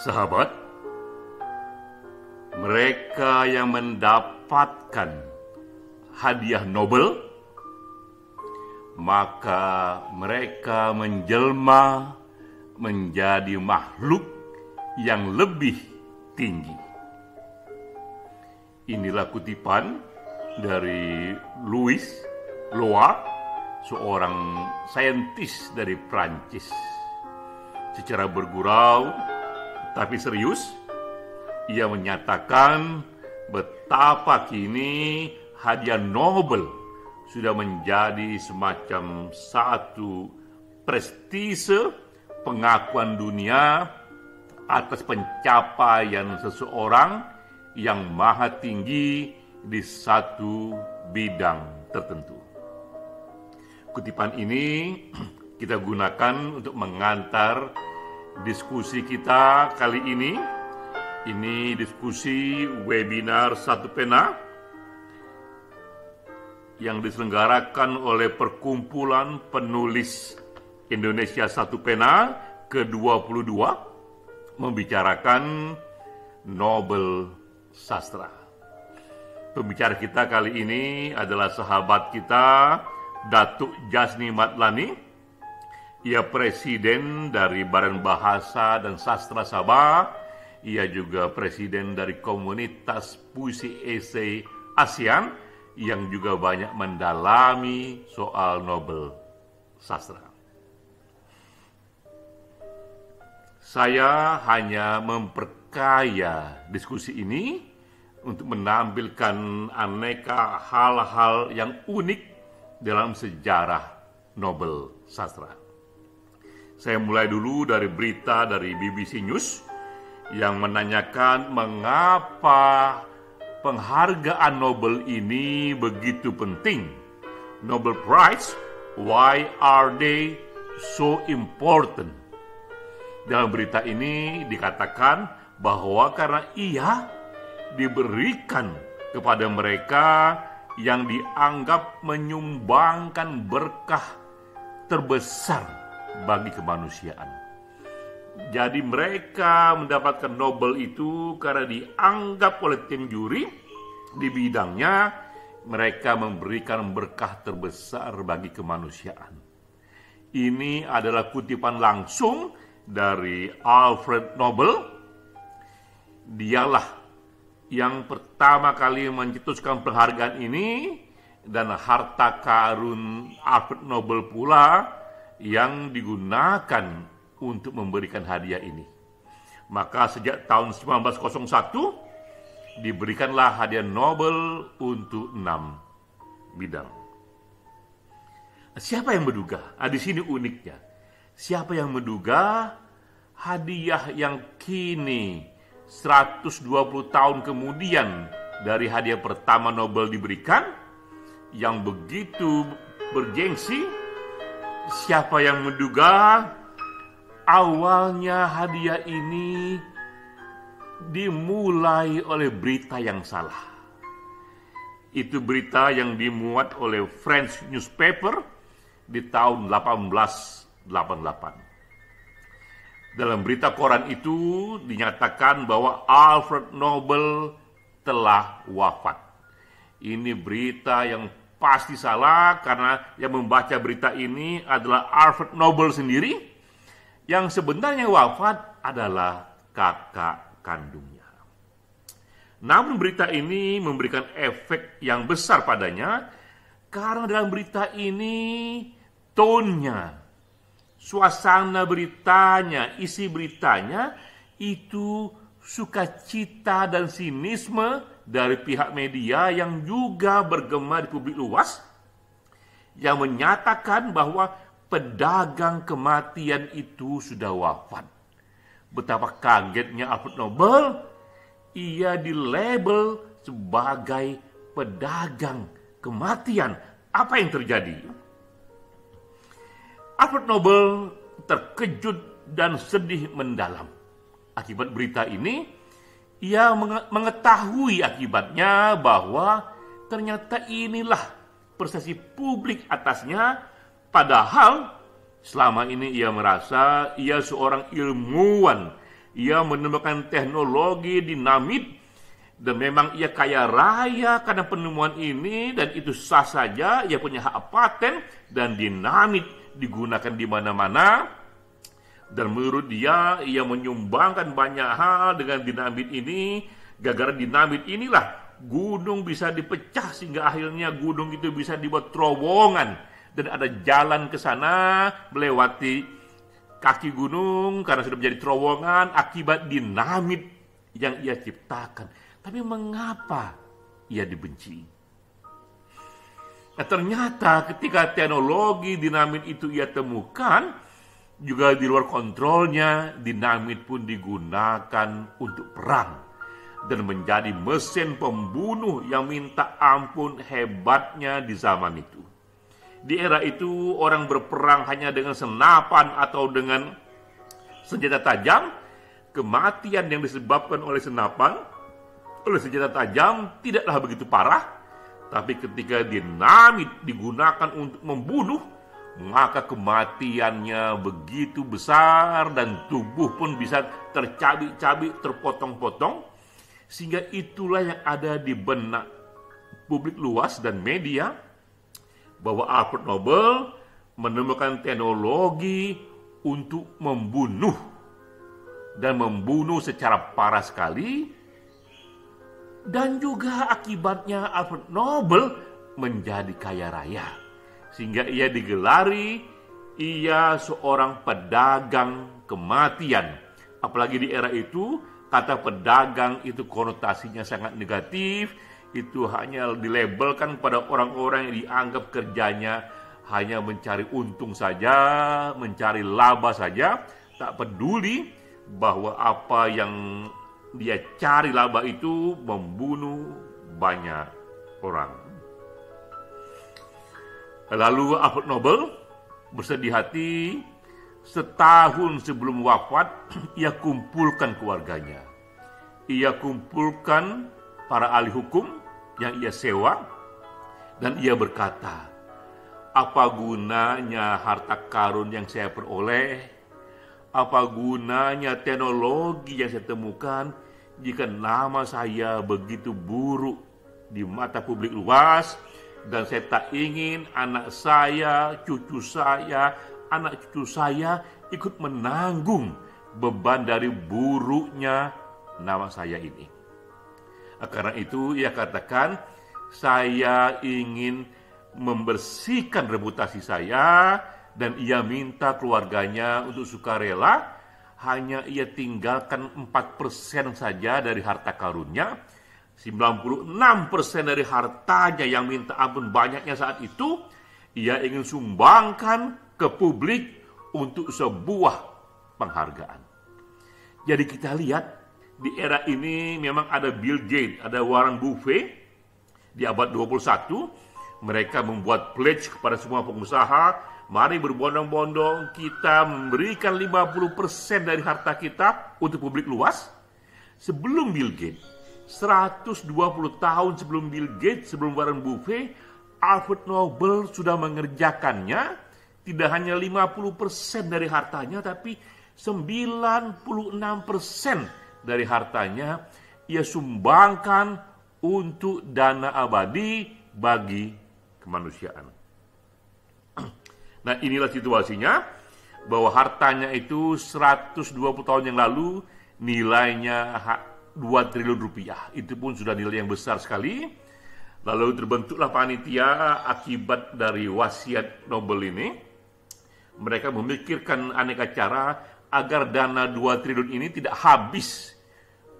Sahabat, mereka yang mendapatkan hadiah Nobel, maka mereka menjelma menjadi makhluk yang lebih tinggi. Inilah kutipan dari Louis Loa, seorang saintis dari Prancis. Secara bergurau tapi serius, ia menyatakan betapa kini hadiah Nobel sudah menjadi semacam satu prestise pengakuan dunia atas pencapaian seseorang yang maha tinggi di satu bidang tertentu. Kutipan ini kita gunakan untuk mengantar diskusi kita kali ini. Ini diskusi webinar Satu Pena yang diselenggarakan oleh Perkumpulan Penulis Indonesia Satu Pena ke-22, membicarakan Nobel Sastra. Pembicara kita kali ini adalah sahabat kita, Datuk Jasni Madlani. Ia presiden dari Badan Bahasa dan Sastra Sabah. Ia juga presiden dari komunitas puisi esai ASEAN yang juga banyak mendalami soal Nobel Sastra. Saya hanya memperkaya diskusi ini untuk menampilkan aneka hal-hal yang unik dalam sejarah Nobel Sastra. Saya mulai dulu dari berita dari BBC News yang menanyakan mengapa penghargaan Nobel ini begitu penting. Nobel Prize, why are they so important? Dalam berita ini dikatakan bahwa karena ia diberikan kepada mereka yang dianggap menyumbangkan berkah terbesar bagi kemanusiaan. Jadi mereka mendapatkan Nobel itu karena dianggap oleh tim juri di bidangnya mereka memberikan berkah terbesar bagi kemanusiaan. Ini adalah kutipan langsung dari Alfred Nobel. Dialah yang pertama kali mencetuskan penghargaan ini, dan harta karun Alfred Nobel pula yang digunakan untuk memberikan hadiah ini. Maka sejak tahun 1901 diberikanlah hadiah Nobel untuk 6 bidang. Siapa yang menduga? Di sini uniknya. Siapa yang menduga hadiah yang kini 120 tahun kemudian dari hadiah pertama Nobel diberikan, yang begitu bergengsi, siapa yang menduga awalnya hadiah ini dimulai oleh berita yang salah. Itu berita yang dimuat oleh French newspaper di tahun 1888. Dalam berita koran itu dinyatakan bahwa Alfred Nobel telah wafat. Ini berita yang pasti salah, karena yang membaca berita ini adalah Alfred Nobel sendiri, yang sebenarnya wafat adalah kakak kandungnya. Namun berita ini memberikan efek yang besar padanya, karena dalam berita ini tone-nya, suasana beritanya, isi beritanya itu sukacita dan sinisme dari pihak media yang juga bergema di publik luas, yang menyatakan bahwa pedagang kematian itu sudah wafat. Betapa kagetnya Alfred Nobel, ia dilabel sebagai pedagang kematian. Apa yang terjadi? Alfred Nobel terkejut dan sedih mendalam. Akibat berita ini, ia mengetahui akibatnya bahwa ternyata inilah persepsi publik atasnya, padahal selama ini ia merasa ia seorang ilmuwan ia menemukan teknologi dinamit, dan memang ia kaya raya karena penemuan ini, dan itu sah saja, ia punya hak paten, dan dinamit digunakan di mana-mana. Dan menurut dia, ia menyumbangkan banyak hal dengan dinamit ini. Gara-gara dinamit inilah gunung bisa dipecah, sehingga akhirnya gunung itu bisa dibuat terowongan, dan ada jalan ke sana melewati kaki gunung karena sudah menjadi terowongan akibat dinamit yang ia ciptakan. Tapi mengapa ia dibenci? Nah, ternyata ketika teknologi dinamit itu ia temukan, juga di luar kontrolnya, dinamit pun digunakan untuk perang dan menjadi mesin pembunuh yang minta ampun hebatnya di zaman itu. Di era itu orang berperang hanya dengan senapan atau dengan senjata tajam. Kematian yang disebabkan oleh senapan, oleh senjata tajam tidaklah begitu parah. Tapi ketika dinamit digunakan untuk membunuh, maka kematiannya begitu besar dan tubuh pun bisa tercabik-cabik, terpotong-potong. Sehingga itulah yang ada di benak publik luas dan media, bahwa Alfred Nobel menemukan teknologi untuk membunuh, dan membunuh secara parah sekali. Dan juga akibatnya Alfred Nobel menjadi kaya raya, sehingga ia digelari ia seorang pedagang kematian. Apalagi di era itu, kata pedagang itu konotasinya sangat negatif. Itu hanya dilabelkan pada orang-orang yang dianggap kerjanya hanya mencari untung saja, mencari laba saja, tak peduli bahwa apa yang dia cari laba itu membunuh banyak orang. Lalu Alfred Nobel bersedih hati, setahun sebelum wafat ia kumpulkan keluarganya. Ia kumpulkan para ahli hukum yang ia sewa, dan ia berkata, apa gunanya harta karun yang saya peroleh? Apa gunanya teknologi yang saya temukan jika nama saya begitu buruk di mata publik luas, dan saya tak ingin anak saya, cucu saya, anak cucu saya ikut menanggung beban dari buruknya nama saya ini. Karena itu ia katakan, saya ingin membersihkan reputasi saya, dan ia minta keluarganya untuk sukarela. Hanya ia tinggalkan 4% saja dari harta karunnya. 96% dari hartanya yang minta ampun banyaknya saat itu, ia ingin sumbangkan ke publik untuk sebuah penghargaan. Jadi kita lihat, di era ini memang ada Bill Gates, ada Warren Buffett. Di abad 21, mereka membuat pledge kepada semua pengusaha, mari berbondong-bondong kita memberikan 50% dari harta kita untuk publik luas. Sebelum Bill Gates, 120 tahun sebelum Bill Gates, sebelum Warren Buffett, Alfred Nobel sudah mengerjakannya. Tidak hanya 50% dari hartanya, tapi 96% dari hartanya ia sumbangkan untuk dana abadi bagi kemanusiaan. Nah, inilah situasinya, bahwa hartanya itu 120 tahun yang lalu nilainya 2 triliun rupiah. Itu pun sudah nilai yang besar sekali. Lalu terbentuklah panitia akibat dari wasiat Nobel ini. Mereka memikirkan aneka cara agar dana 2 triliun ini tidak habis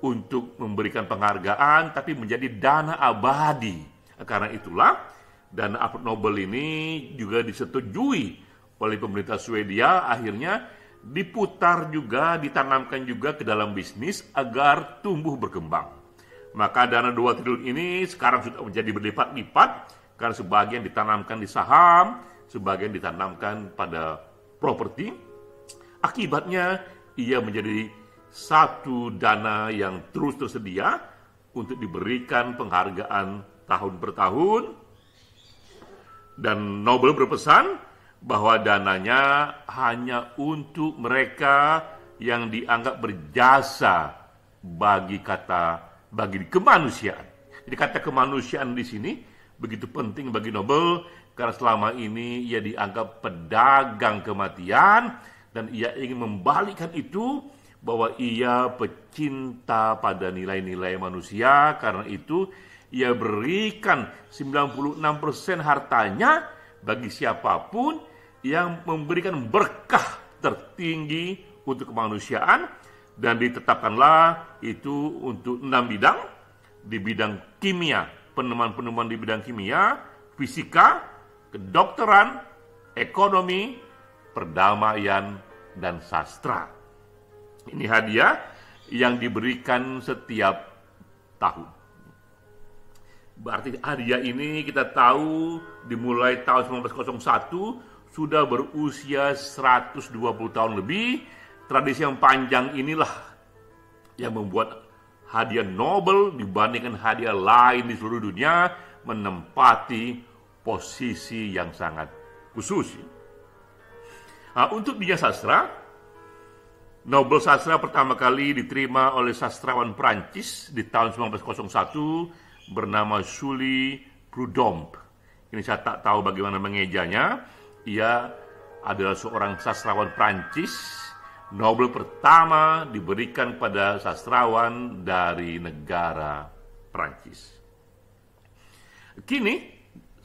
untuk memberikan penghargaan, tapi menjadi dana abadi. Karena itulah, dana Alfred Nobel ini juga disetujui oleh pemerintah Swedia, akhirnya diputar juga, ditanamkan juga ke dalam bisnis agar tumbuh berkembang. Maka dana 2 triliun ini sekarang sudah menjadi berlipat-lipat, karena sebagian ditanamkan di saham, sebagian ditanamkan pada properti. Akibatnya ia menjadi satu dana yang terus tersedia untuk diberikan penghargaan tahun per tahun. Dan Nobel berpesan bahwa dananya hanya untuk mereka yang dianggap berjasa bagi kemanusiaan. Jadi kata kemanusiaan di sini begitu penting bagi Nobel karena selama ini ia dianggap pedagang kematian dan ia ingin membalikkan itu bahwa ia pecinta pada nilai-nilai manusia. Karena itu ia berikan 96% hartanya bagi siapapun yang memberikan berkah tertinggi untuk kemanusiaan, dan ditetapkanlah itu untuk 6 bidang. Di bidang kimia, penemuan-penemuan di bidang kimia, fisika, kedokteran, ekonomi, perdamaian, dan sastra. Ini hadiah yang diberikan setiap tahun. Berarti hadiah ini kita tahu dimulai tahun 1901 sudah berusia 120 tahun lebih. Tradisi yang panjang inilah yang membuat hadiah Nobel dibandingkan hadiah lain di seluruh dunia menempati posisi yang sangat khusus. Nah, untuk bidang sastra, Nobel sastra pertama kali diterima oleh sastrawan Prancis di tahun 1901 bernama Sully Prudhomme. Ini saya tak tahu bagaimana mengejanya. Ia adalah seorang sastrawan Prancis. Nobel pertama diberikan pada sastrawan dari negara Prancis. Kini,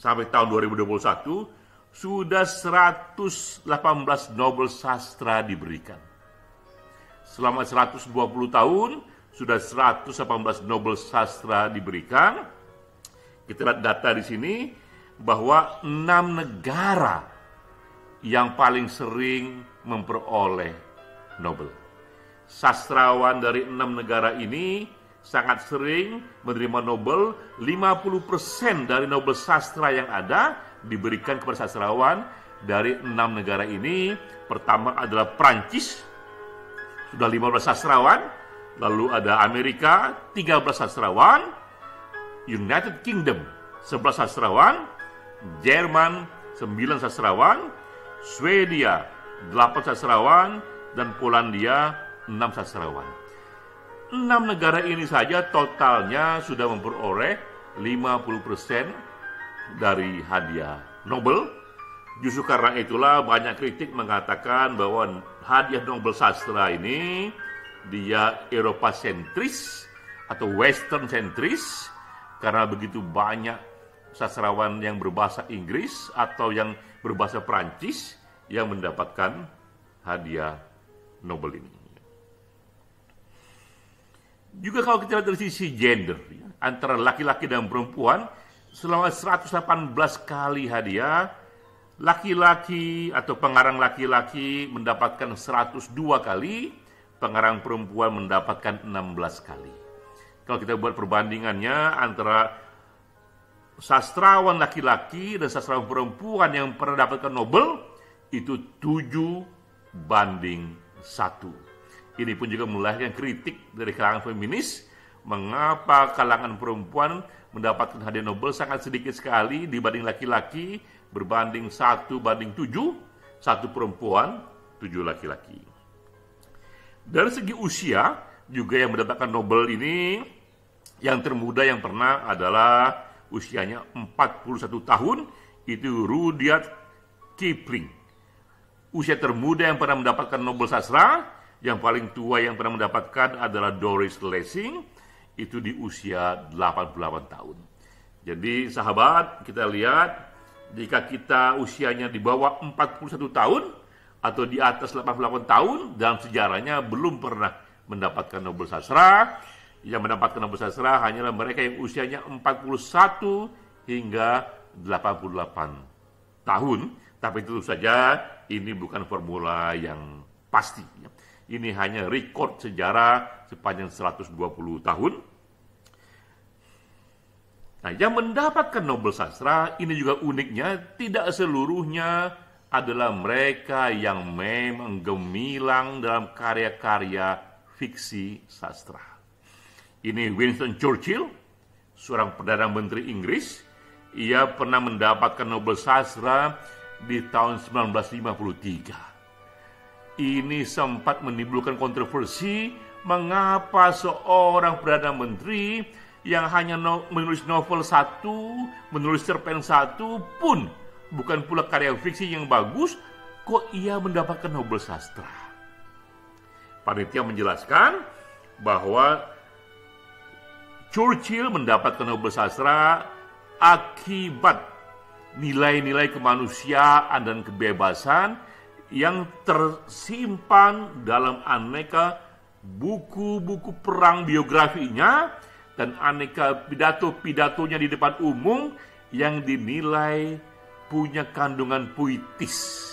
sampai tahun 2021, sudah 118 Nobel sastra diberikan. Selama 120 tahun, sudah 118 Nobel sastra diberikan. Kita lihat data di sini, bahwa 6 negara yang paling sering memperoleh Nobel. Sastrawan dari 6 negara ini sangat sering menerima Nobel. 50% dari Nobel sastra yang ada diberikan kepada sastrawan dari 6 negara ini. Pertama adalah Prancis, sudah 15 sastrawan. Lalu ada Amerika, 13 sastrawan. United Kingdom, 11 sastrawan. Jerman, 9 sastrawan. Swedia, 8 sastrawan. Dan Polandia 6 sastrawan. 6 negara ini saja totalnya sudah memperoleh 50% dari hadiah Nobel. Justru karena itulah banyak kritik mengatakan bahwa hadiah Nobel sastra ini dia Eropa sentris atau Western sentris, karena begitu banyak sastrawan yang berbahasa Inggris atau yang berbahasa Prancis yang mendapatkan hadiah Nobel ini. Juga kalau kita lihat dari sisi gender, antara laki-laki dan perempuan, selama 118 kali hadiah, laki-laki atau pengarang laki-laki mendapatkan 102 kali, pengarang perempuan mendapatkan 16 kali. Kalau kita buat perbandingannya antara sastrawan laki-laki dan sastrawan perempuan yang pernah mendapatkan Nobel, itu 7:1. Ini pun juga melahirkan kritik dari kalangan feminis. Mengapa kalangan perempuan mendapatkan hadiah Nobel sangat sedikit sekali dibanding laki-laki, berbanding 1:7, 1 perempuan, 7 laki-laki. Dari segi usia juga yang mendapatkan Nobel ini, yang termuda yang pernah adalah usianya 41 tahun, itu Rudyard Kipling. Usia termuda yang pernah mendapatkan Nobel sastra, yang paling tua yang pernah mendapatkan adalah Doris Lessing, itu di usia 88 tahun. Jadi sahabat, kita lihat, jika kita usianya di bawah 41 tahun, atau di atas 88 tahun, dalam sejarahnya belum pernah mendapatkan Nobel sastra. Yang mendapatkan Nobel sastra hanyalah mereka yang usianya 41 hingga 88 tahun. Tapi tentu saja ini bukan formula yang pasti. Ini hanya rekod sejarah sepanjang 120 tahun. Nah, yang mendapatkan Nobel sastra ini juga uniknya, tidak seluruhnya adalah mereka yang memang gemilang dalam karya-karya fiksi sastra. Ini Winston Churchill, seorang Perdana Menteri Inggris. Ia pernah mendapatkan Nobel sastra di tahun 1953. Ini sempat menimbulkan kontroversi mengapa seorang Perdana Menteri yang hanya menulis novel satu, menulis cerpen satu pun, bukan pula karya fiksi yang bagus, kok ia mendapatkan Nobel Sastra. Panitia menjelaskan bahwa Churchill mendapatkan Nobel Sastra akibat nilai-nilai kemanusiaan dan kebebasan yang tersimpan dalam aneka buku-buku perang biografinya dan aneka pidato-pidatonya di depan umum yang dinilai punya kandungan puitis.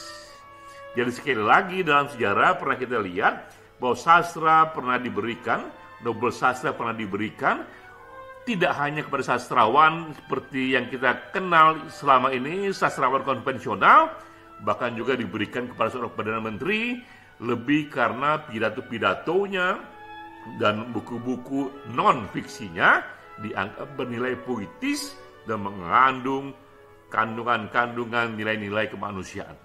Jadi sekali lagi dalam sejarah pernah kita lihat bahwa sastra pernah diberikan, Nobel Sastra pernah diberikan tidak hanya kepada sastrawan seperti yang kita kenal selama ini, sastrawan konvensional, bahkan juga diberikan kepada seorang Perdana Menteri lebih karena pidato-pidatonya dan buku-buku non-fiksinya dianggap bernilai puitis dan mengandung kandungan-kandungan nilai-nilai kemanusiaan.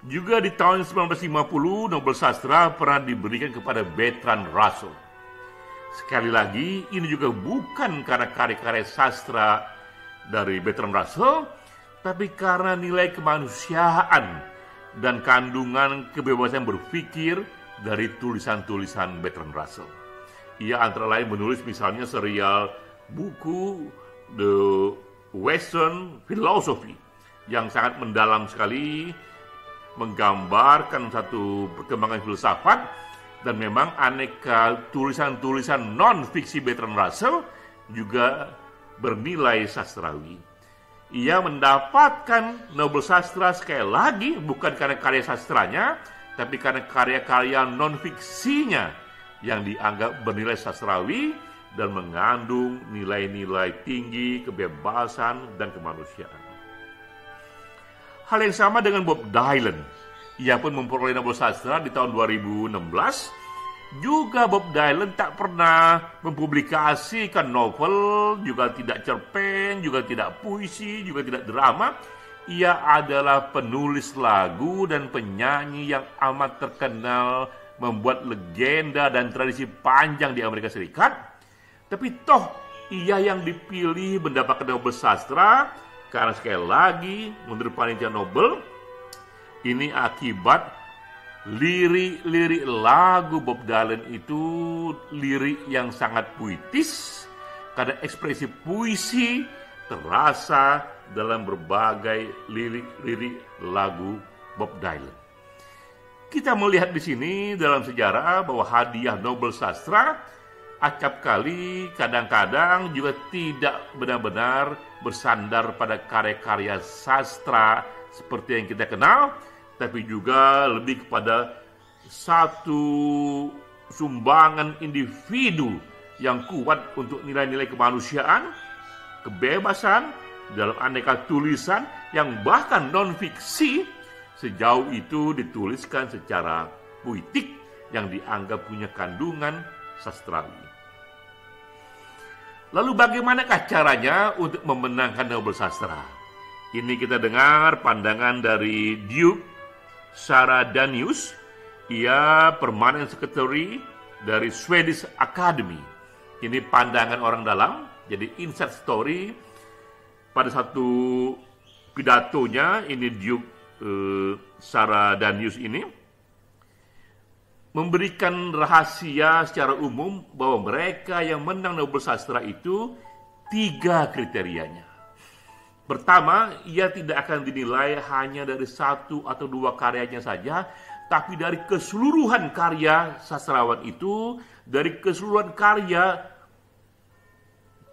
Juga di tahun 1950, Nobel Sastra pernah diberikan kepada Bertrand Russell. Sekali lagi, ini juga bukan karena karya-karya sastra dari Bertrand Russell, tapi karena nilai kemanusiaan dan kandungan kebebasan berpikir dari tulisan-tulisan Bertrand Russell. Ia antara lain menulis misalnya serial buku The Western Philosophy yang sangat mendalam sekali, menggambarkan satu perkembangan filsafat, dan memang aneka tulisan-tulisan non-fiksi Bertrand Russell juga bernilai sastrawi. Ia mendapatkan Nobel Sastra sekali lagi bukan karena karya sastranya, tapi karena karya-karya non-fiksinya yang dianggap bernilai sastrawi dan mengandung nilai-nilai tinggi, kebebasan, dan kemanusiaan. Hal yang sama dengan Bob Dylan. Ia pun memperoleh Nobel Sastra di tahun 2016. Juga Bob Dylan tak pernah mempublikasikan novel, juga tidak cerpen, juga tidak puisi, juga tidak drama. Ia adalah penulis lagu dan penyanyi yang amat terkenal, membuat legenda dan tradisi panjang di Amerika Serikat. Tapi toh ia yang dipilih mendapatkan Nobel Sastra karena sekali lagi menurut panitia Nobel ini akibat lirik-lirik lagu Bob Dylan itu lirik yang sangat puitis, karena ekspresi puisi terasa dalam berbagai lirik-lirik lagu Bob Dylan. Kita melihat di sini dalam sejarah bahwa hadiah Nobel Sastra acap kali kadang-kadang juga tidak benar-benar bersandar pada karya-karya sastra seperti yang kita kenal, tapi juga lebih kepada satu sumbangan individu yang kuat untuk nilai-nilai kemanusiaan, kebebasan dalam aneka tulisan yang bahkan non-fiksi sejauh itu dituliskan secara puitik yang dianggap punya kandungan sastrawi. Lalu bagaimanakah caranya untuk memenangkan Nobel Sastra? Ini kita dengar pandangan dari Duke Sara Danius. Ia permanent secretary dari Swedish Academy. Ini pandangan orang dalam, jadi inside story. Pada satu pidatonya, ini Duke Sara Danius ini memberikan rahasia secara umum bahwa mereka yang menang Nobel Sastra itu 3 kriterianya. Pertama, ia tidak akan dinilai hanya dari 1 atau 2 karyanya saja, tapi dari keseluruhan karya sastrawan itu, dari keseluruhan karya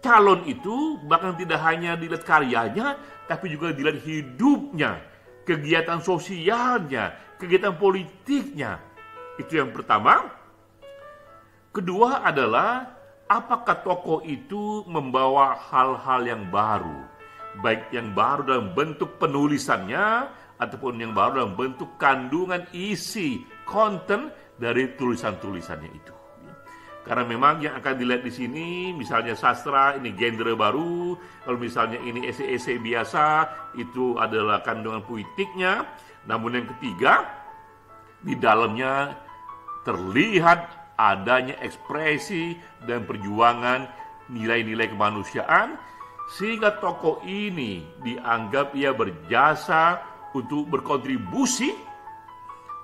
calon itu, bahkan tidak hanya dilihat karyanya, tapi juga dilihat hidupnya, kegiatan sosialnya, kegiatan politiknya. Itu yang pertama. Kedua adalah, apakah tokoh itu membawa hal-hal yang baru, baik yang baru dalam bentuk penulisannya ataupun yang baru dalam bentuk kandungan isi, konten dari tulisan-tulisannya itu. Karena memang yang akan dilihat di sini, misalnya sastra, ini genre baru. Kalau misalnya ini esai-esai biasa, itu adalah kandungan puitiknya. Namun yang ketiga, di dalamnya terlihat adanya ekspresi dan perjuangan nilai-nilai kemanusiaan, sehingga tokoh ini dianggap ia berjasa untuk berkontribusi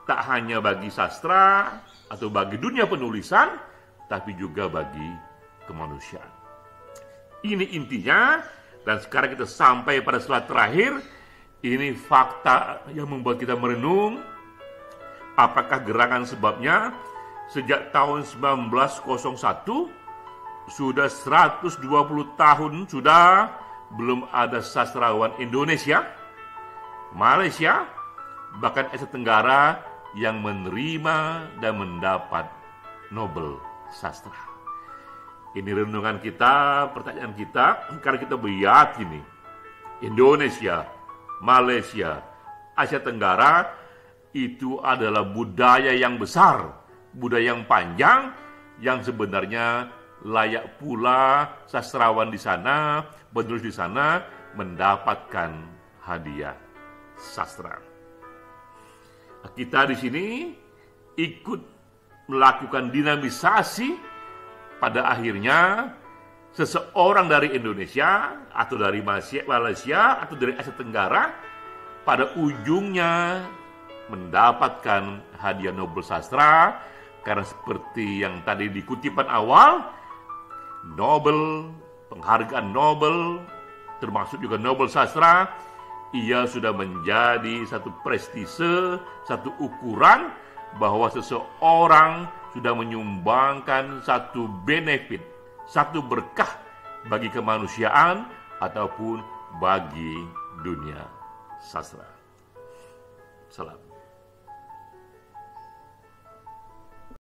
tak hanya bagi sastra atau bagi dunia penulisan, tapi juga bagi kemanusiaan. Ini intinya, dan sekarang kita sampai pada slide terakhir. Ini fakta yang membuat kita merenung. Apakah gerangan sebabnya? Sejak tahun 1901, sudah 120 tahun sudah belum ada sastrawan Indonesia, Malaysia, bahkan Asia Tenggara yang menerima dan mendapat Nobel Sastra. Ini renungan kita, pertanyaan kita, karena kita meyakini Indonesia, Malaysia, Asia Tenggara itu adalah budaya yang besar, budaya yang panjang, yang sebenarnya layak pula sastrawan di sana, penulis di sana mendapatkan hadiah sastra. Kita di sini ikut melakukan dinamisasi, pada akhirnya seseorang dari Indonesia atau dari Malaysia atau dari Asia Tenggara pada ujungnya mendapatkan hadiah Nobel Sastra, karena seperti yang tadi di kutipan awal, Nobel, penghargaan Nobel, termasuk juga Nobel Sastra, ia sudah menjadi satu prestise, satu ukuran bahwa seseorang sudah menyumbangkan satu benefit, satu berkah bagi kemanusiaan ataupun bagi dunia sastra. Salam.